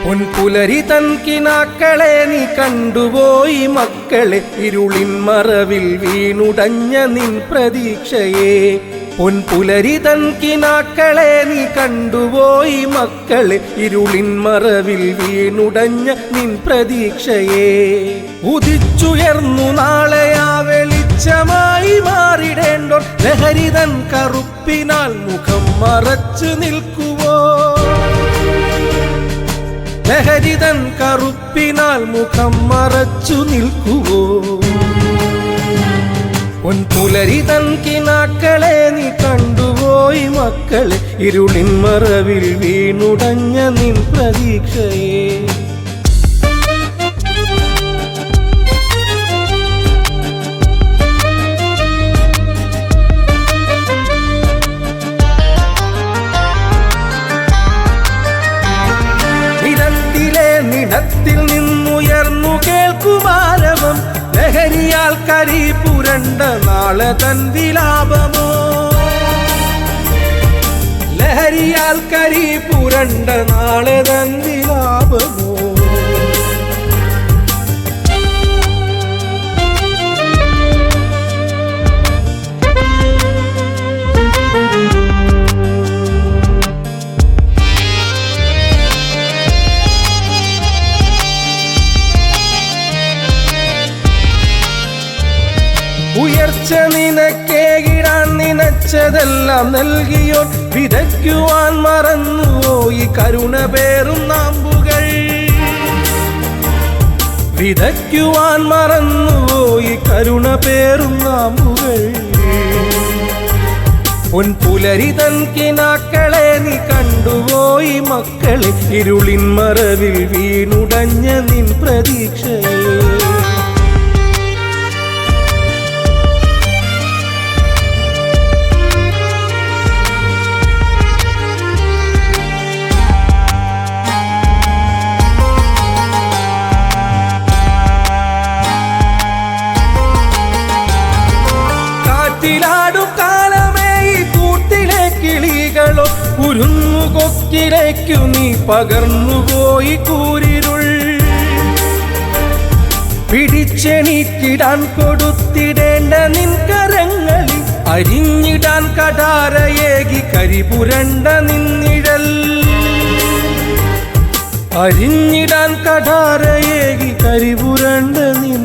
പൊൻപുലരി തൻ കിനാക്കളെ നീ കണ്ടുപോയി മക്കളെ, ഇരുളിൻ മറവിൽ വീണുടഞ്ഞ നിൻ പ്രതീക്ഷയെ. പൊൻപുലരി തൻ കിനാക്കളെ നീ കണ്ടുപോയി മക്കളെ, ഇരുളിൻ മറവിൽ വീണുടഞ്ഞ നിൻ പ്രതീക്ഷയെ. ഉദിച്ചുയർന്നു നാളെ ആ വെളിച്ചമായി മാറിടേണ്ടോർ, ലഹരി തൻ കറുപ്പിനാൽ മുഖം മറച്ചു നിൽക്കുവോ, ലഹരി തൻ കറുപ്പിനാൽ മുഖം മറച്ചു നിൽക്കുവോ. പൊൻപുലരി തൻ കിനാക്കളെ നീ കണ്ടുപോയി മക്കളെ, ഇരുളിൻ മറവിൽ വീണുടഞ്ഞ നിൻ പ്രതീക്ഷയെ. നിടത്തിൽ നിന്നുയർന്നു കേൾക്കുമാരവം, ലഹരിയാൽ കരി പുരണ്ട നാളെ തൻ വിലാപമോ, ലഹരിയാൽ കരി പുരണ്ട നാളെ തൻ വിലാപമോ. ഉയർച്ച നിനക്കേകിടാൻ നിനച്ചതെല്ലാം നൽകിയോ, വിതയ്ക്കുവാൻ മറന്നുപോയി കരുണ പേറും നാമ്പുകൾ, വിതയ്ക്കുവാൻ മറന്നുപോയി കരുണ പേറും നാമ്പുകൾ. പൊൻപുലരി തൻ കിനാക്കളെ നീ കണ്ടുപോയി മക്കളെ, ഇരുളിൻ മറവിൽ വീണുടഞ്ഞ നിൻ പ്രതീക്ഷയെ. കാലമേ ഈ കൂട്ടിലെ കിളികളോ, കുരുന്നു കൊക്കിലേക്കു നീ പകർന്നുപോയി കൂരിരുൾ. പിടിച്ചെണീറ്റിടാൻ കൊടുത്തിടേണ്ട നിൻ കരങ്ങളിൽ, അരിഞ്ഞിടാൻ കടാരയേകി കരിപുരണ്ട നിന്നിഴൽ, അരിഞ്ഞിടാൻ കടാരയേകി കരിപുരണ്ട നിൻ